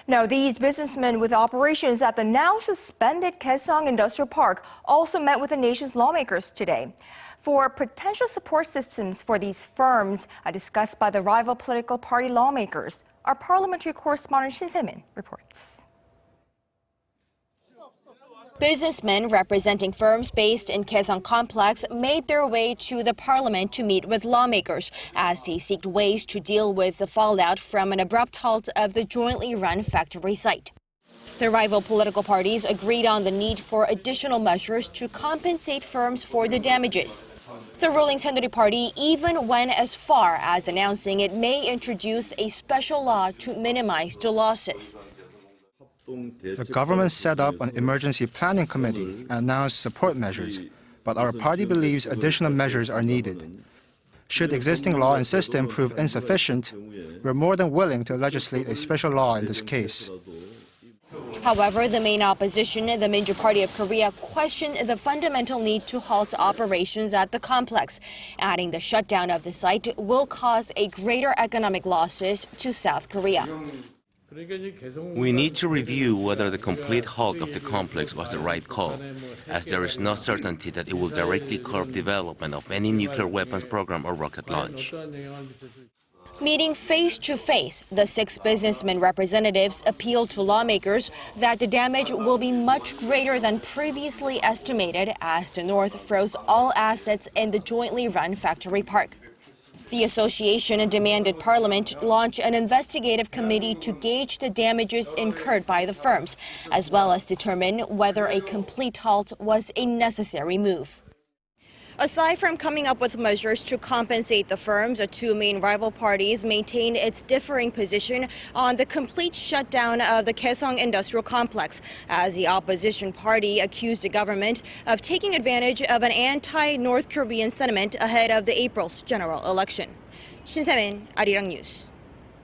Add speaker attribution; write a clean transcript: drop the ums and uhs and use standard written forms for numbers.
Speaker 1: Now, these businessmen with operations at the now suspended Kaesong Industrial Park also met with the nation's lawmakers today. For potential support systems for these firms discussed by the rival political party lawmakers, our parliamentary correspondent Shin Se-min reports.
Speaker 2: Businessmen representing firms based in Kaesong Complex made their way to the parliament to meet with lawmakers as they seek ways to deal with the fallout from an abrupt halt of the jointly run factory site. The rival political parties agreed on the need for additional measures to compensate firms for the damages. The ruling Saenuri Party even went as far as announcing it may introduce a special law to minimize the losses.
Speaker 3: The government set up an emergency planning committee and announced support measures, but our party believes additional measures are needed. Should existing law and system prove insufficient, we're more than willing to legislate a special law in this case.
Speaker 2: However, the main opposition, the Minjoo Party of Korea, questioned the fundamental need to halt operations at the complex, adding the shutdown of the site will cause a greater economic losses to South Korea.
Speaker 4: We need to review whether the complete halt of the complex was the right call, as there is no certainty that it will directly curb development of any nuclear weapons program or rocket launch.
Speaker 2: Meeting face-to-face, the 6 businessmen representatives appealed to lawmakers that the damage will be much greater than previously estimated as the North froze all assets in the jointly run factory park. The association demanded Parliament launch an investigative committee to gauge the damages incurred by the firms, as well as determine whether a complete halt was a necessary move. Aside from coming up with measures to compensate the firms, the 2 main rival parties maintain its differing position on the complete shutdown of the Kaesong Industrial Complex, as the opposition party accused the government of taking advantage of an anti-North Korean sentiment ahead of the April's general election. Shin Se-min, Arirang News.